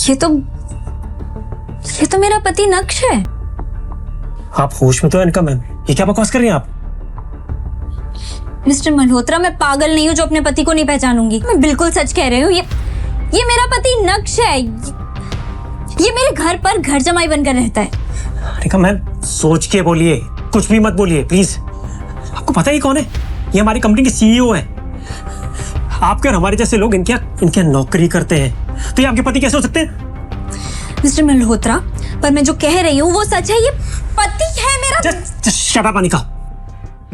ये तो मेरा पति नक्श है। आप होश में तो हैं इनका मैम, ये क्या बकवास कर रही हैं आप? मिस्टर मल्होत्रा, मैं पागल नहीं हूँ जो अपने पति को नहीं पहचानूंगी। मैं बिल्कुल सच कह रही हूँ। ये मेरा पति नक्श है। ये मेरे घर पर घर जमाई बनकर रहता है। अनिका मैम, सोच के बोलिए, कुछ भी मत बोलिए प्लीज। आपको पता है कौन है? ये हमारी कंपनी के सीईओ है। आपके और हमारे जैसे लोग इनके नौकरी करते हैं, तो ये आपके पति कैसे हो सकते हैं? मिस्टर मल्होत्रा, पर मैं जो कह रही हूँ वो सच है। ये पति है मेरा। Just shut up, Anika.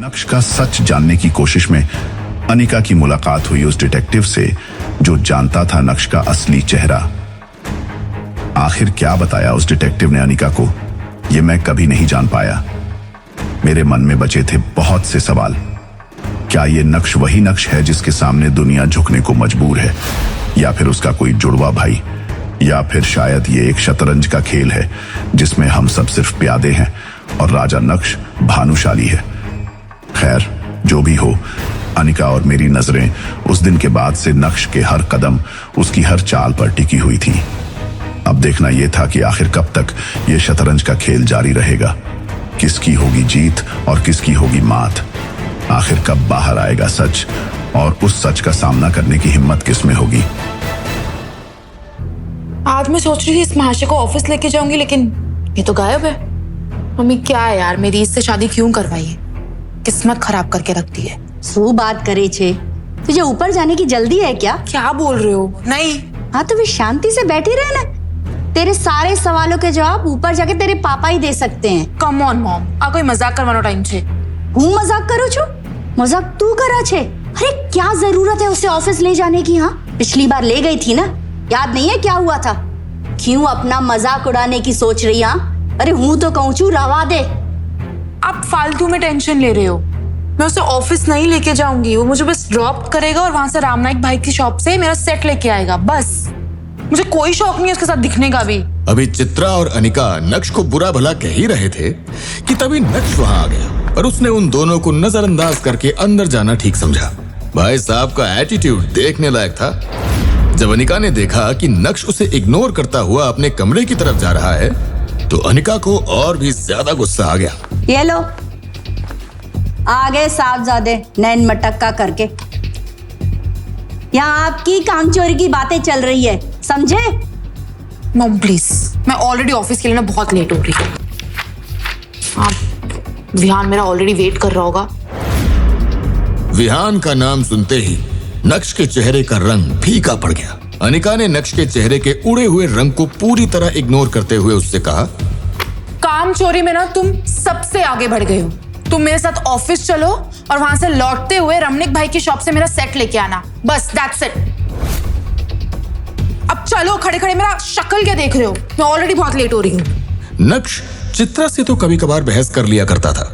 नक्श का सच जानने की कोशिश में अनिका की मुलाकात हुई उस डिटेक्टिव से जो जानता था नक्श का असली चेहरा। आखिर क्या बताया उस डिटेक्टिव ने अनिका को, यह मैं कभी नहीं जान पाया। मेरे मन में बचे थे बहुत से सवाल। क्या यह नक्श वही नक्श है जिसके सामने दुनिया झुकने को मजबूर है, या फिर उसका कोई जुड़वा भाई, या फिर शायद ये एक शतरंज का खेल है जिसमें हम सब सिर्फ प्यादे हैं और राजा नक्श भानुशाली है। खैर, जो भी हो, अनिका और मेरी नजरें उस दिन के बाद से नक्श के हर कदम, उसकी हर चाल पर टिकी हुई थी। अब देखना यह था कि आखिर कब तक यह शतरंज का खेल जारी रहेगा। किसकी होगी जीत और किसकी होगी मात। आखिर कब बाहर आएगा सच, और उस सच का सामना करने की हिम्मत किसमें होगी। आज मैं सोच रही थी इस महाशय को ऑफिस लेके जाऊंगी, लेकिन ये तो गायब है। मम्मी क्या है यार, मेरी इससे शादी क्यों करवाई है? किस्मत खराब करके रखती है। सू बात करे छे, तुझे ऊपर जाने की जल्दी है क्या? क्या बोल रहे हो? नहीं। हाँ तो भी शांति से बैठी रहे ना। तेरे सारे सवालों के जवाब ऊपर जाके तेरे पापा ही दे सकते हैं। कम ऑन मॉम, आ कोई मजाक करवानो टाइम छे। હું મજાક કરું છું? મજાક તું કરે છે? अरे क्या जरूरत है उसे ऑफिस ले जाने की? हाँ, पिछली बार ले गई थी ना, याद नहीं है क्या हुआ था? क्यों अपना मजाक उड़ाने की सोच रही? हाँ, अरे हूँ तो कहूँ छू, रवा दे। आप फालतू में टेंशन ले रहे हो। मैं उसे ऑफिस नहीं लेके जाऊंगी, वो मुझे बस ड्रॉप करेगा और वहां से रामनाइक भाई की शॉप से मेरा सेट लेके आएगा, बस। मुझे कोई शौक नहीं है उसके साथ दिखने का भी। अभी चित्रा और अनिका नक्श को बुरा भला कह ही रहे थे कि तभी नक्श वहां आ गया और उसने उन दोनों को नजरअंदाज करके अंदर जाना ठीक समझा। भाई साहब का एटीट्यूड देखने लायक था। जब अनिका ने देखा कि नक्श उसे इग्नोर करता हुआ अपने कमरे की तरफ जा रहा है, तो अनिका को और भी ज्यादा गुस्सा आ गया। ये लो, आगे साहबजादे नैन मटक्का करके। यहाँ आपकी कामचोरी की बातें चल रही है, समझे? मॉम प्लीज, मैं ऑलरेडी ऑफिस के लिए ना बहुत लेट हो रही हूँ। आप विहान मेरा ऑलरेडी वेट कर रहा होगा। विहान का नाम सुनते ही नक्श के चेहरे का रंग फीका पड़ गया। अनिका ने नक्श के चेहरे के उड़े हुए रंग को पूरी तरह इग्नोर करते हुए उससे कहा, काम चोरी में ना तुम सबसे आगे बढ़ गए हो। तुम मेरे साथ ऑफिस चलो और वहां से लौटते हुए रमनिक भाई की शॉप से मेरा सेट लेके आना, बस दैट्स इट। अब चलो, खड़े खड़े मेरा शक्ल क्या देख रहे हो? मैं ऑलरेडी बहुत लेट हो रही हूँ। नक्श चित्रा से तो कभी कभार बहस कर लिया करता था,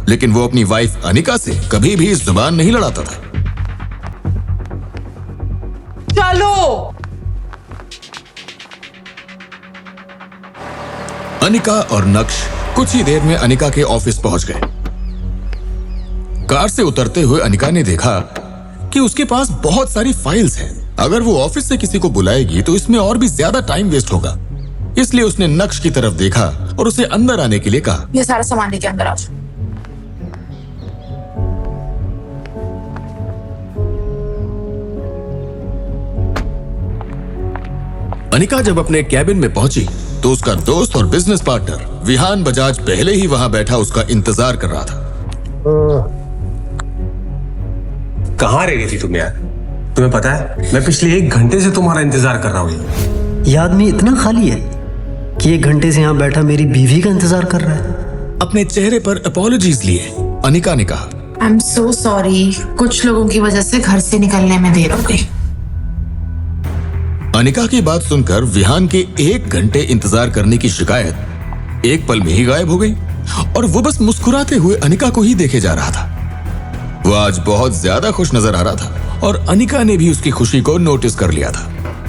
लेकिन वो अपनी वाइफ अनिका से कभी भी जुबान नहीं लड़ाता था। चलो। अनिका और नक्श कुछ ही देर में अनिका के ऑफिस पहुंच गए। कार से उतरते हुए अनिका ने देखा कि उसके पास बहुत सारी फाइल्स हैं। अगर वो ऑफिस से किसी को बुलाएगी तो इसमें और भी ज्यादा टाइम वेस्ट होगा। इसलिए उसने नक्श की तरफ देखा और उसे अंदर आने के लिए कहा, ये सारा सामान लेके अंदर आ जाओ। अनिका जब अपने कैबिन में पहुंची तो उसका दोस्त और बिजनेस पार्टनर विहान बजाज पहले ही वहां बैठा उसका इंतजार कर रहा था। कहाँ रह गई थी तुम यार? तुम्हें पता है, मैं पिछले 1 घंटे से तुम्हारा इंतजार कर रहा हूँ। ये आदमी इतना खाली है कि 1 घंटे से यहाँ बैठा मेरी बीवी का इंतजार कर रहा है। अपने चेहरे पर अपॉलॉजीज लिए अनिका ने कहा, आई एम सो सॉरी, कुछ लोगों की वजह से घर से निकलने में देर हो गई। अनिका की बात सुनकर विहान के 1 घंटे इंतजार करने की शिकायत एक पल में ही गायब हो गई और वो बस मुस्कुराते हुए अनिका को ही देखे जा रहा था। वो आज बहुत ज्यादा खुश नजर आ रहा था और अनिका ने भी उसकी खुशी को नोटिस कर लिया था।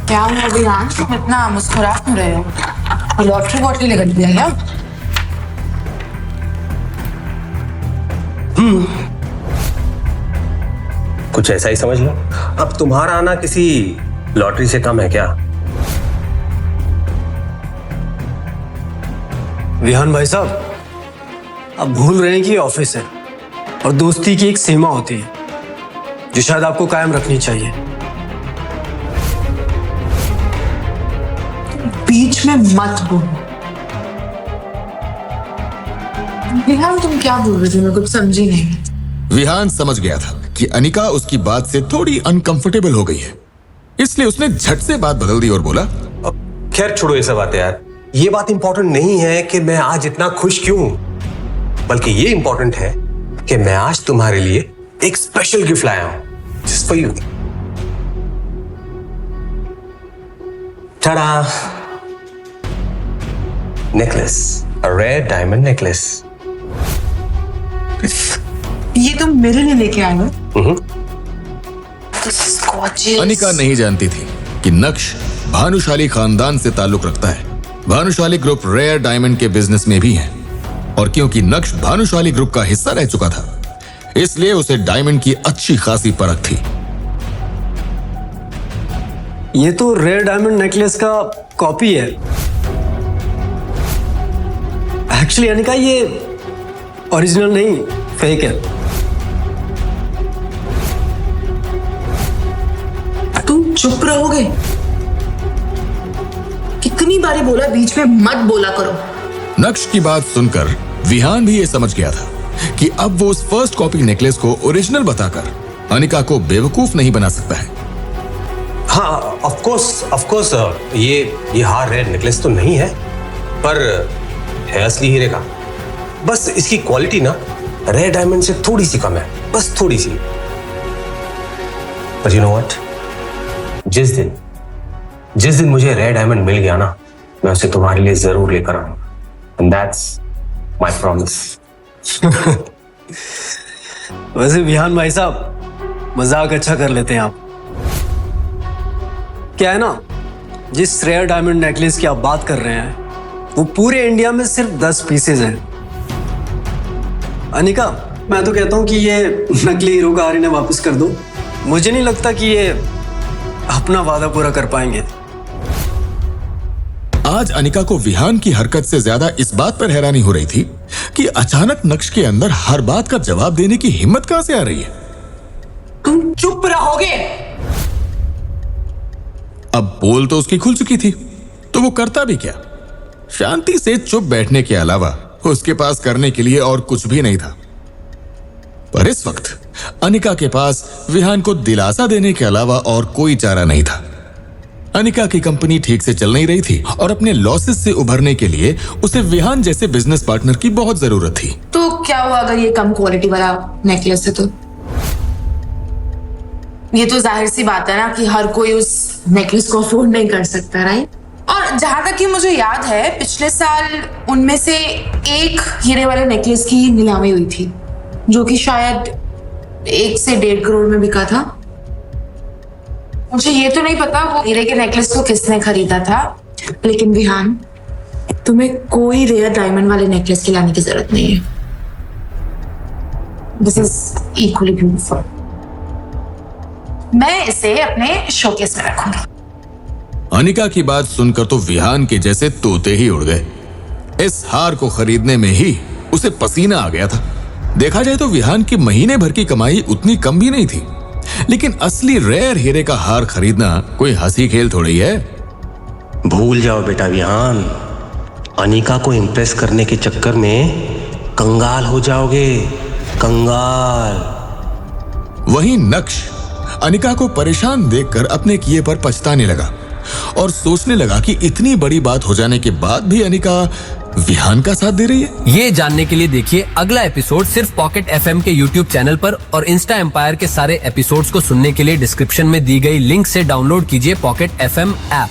क्या हुआ विहान, तुम इतना मुस्कुरा क्यों रहे हो? लॉटरी वॉटरी निकल गया क्या? कुछ ऐसा ही समझ लो। अब तुम्हारा आना किसी लॉटरी से कम है क्या? विहान भाई साहब, आप भूल रहे हैं कि ये ऑफिस है और दोस्ती की एक सीमा होती है जो शायद आपको कायम रखनी चाहिए। बीच में मत बोलो। विहान तुम क्या बोल रहे थे, मैं कुछ समझी नहीं। विहान समझ गया था कि अनिका उसकी बात से थोड़ी अनकंफर्टेबल हो गई है, इसलिए उसने झट से बात बदल दी और बोला, खैर छोड़ो ये सब बातें यार। ये बात इंपॉर्टेंट नहीं है कि मैं आज इतना खुश क्यों हूं, बल्कि ये इंपॉर्टेंट है कि मैं आज तुम्हारे लिए एक स्पेशल गिफ्ट लाया हूं, just for you. Tada, necklace, a rare diamond necklace. ये तुम मेरे लिए लेके आए हो? अनिका नहीं जानती थी कि नक्श भानुशाली खानदान से ताल्लुक रखता है। भानुशाली ग्रुप रेयर डायमंड के बिजनेस में भी है, और क्योंकि नक्श भानुशाली ग्रुप का हिस्सा रह चुका था, इसलिए उसे डायमंड की अच्छी खासी परख थी। ये तो रेयर डायमंड नेकलेस का कॉपी है। एक्चुअली अनिका, ये ओरिजिनल नहीं, फेक है। तुम चुप रहोगे? कितनी बारी बोला बीच में मत बोला करो। नक्श की बात सुनकर विहान भी ये समझ गया था कि अब वो उस फर्स्ट कॉपी नेकलेस को ओरिजिनल बताकर अनिका को बेवकूफ नहीं बना सकता है। हाँ, ऑफ कोर्स ये हार रेयर नेकलेस तो नहीं है, पर है असली हीरे का। बस इसकी क्वालिटी ना रेयर डायमंड से थोड़ी सी कम है, बस थोड़ी सी। पर यू नो व्हाट, जिस दिन मुझे रेयर डायमंड मिल गया ना, मैं उसे तुम्हारे लिए जरूर लेकर आऊंगा, एंड दैट्स माय प्रॉमिस। वैसे विहान भाई साहब, मजाक अच्छा कर लेते हैं आप। क्या है ना, जिस रेयर डायमंड नेकलेस की आप बात कर रहे हैं, वो पूरे इंडिया में सिर्फ 10 पीसेज हैं। अनिका, मैं तो कहता हूं कि ये नकली हीरो का हार इन्हें वापस कर दो। मुझे नहीं लगता कि ये अपना वादा पूरा कर पाएंगे। आज अनिका को विहान की हरकत से ज्यादा इस बात पर हैरानी हो रही थी कि अचानक नक्श के अंदर हर बात का जवाब देने की हिम्मत कहां से आ रही है। तुम चुप रहोगे? अब पोल तो उसकी खुल चुकी थी, तो वो करता भी क्या? शांति से चुप बैठने के अलावा उसके पास करने के लिए और कुछ भी नहीं था। पर इस वक्त अनिका के पास विहान को दिलासा देने के अलावा और कोई चारा नहीं था। अनिका की कंपनी ठीक से चल नहीं रही थी और अपने लॉसेस से उभरने के लिए उसे विहान जैसे बिजनेस पार्टनर की बहुत जरूरत थी। तो क्या हुआ अगर ये कम क्वालिटी वाला नेकलेस है? तो ये तो जाहिर सी बात है ना कि हर कोई उस नेकलेस को अफोर्ड नहीं कर सकता, राइट? और जहां तक कि मुझे याद है, पिछले साल उनमें से एक हीरे वाले नेकलेस की नीलामी हुई थी, जो कि शायद 1 से 1.5 करोड़ में बिका था। मुझे ये तो नहीं पता वो हीरे के नेकलेस को किसने खरीदा था, लेकिन विहान, तुम्हें कोई रेयर डायमंड वाले नेकलेस की लाने की जरूरत नहीं है। This is equally beautiful. मैं इसे अपने शोकेस में रखूंगी। अनिका की बात सुनकर तो विहान के जैसे तोते ही उड़ गए। इस हार को खरीदने में ही उसे पसीना आ गया था। देखा जाए तो विहान की महीने भर की कमाई उतनी कम भी नहीं थी, लेकिन असली रेयर हीरे का हार खरीदना कोई हंसी खेल थोड़ी है। भूल जाओ बेटा विहान, अनिका को इम्प्रेस करने के चक्कर में कंगाल हो जाओगे, कंगाल। वहीं नक्श अनिका को परेशान देखकर अपने किए पर पछताने लगा और सोचने लगा कि इतनी बड़ी बात हो जाने के बाद भी अनिका विहान का साथ दे रही है। ये जानने के लिए देखिए अगला एपिसोड सिर्फ पॉकेट FM के YouTube चैनल पर, और इंस्टा एम्पायर के सारे एपिसोड्स को सुनने के लिए डिस्क्रिप्शन में दी गई लिंक से डाउनलोड कीजिए पॉकेट FM ऐप।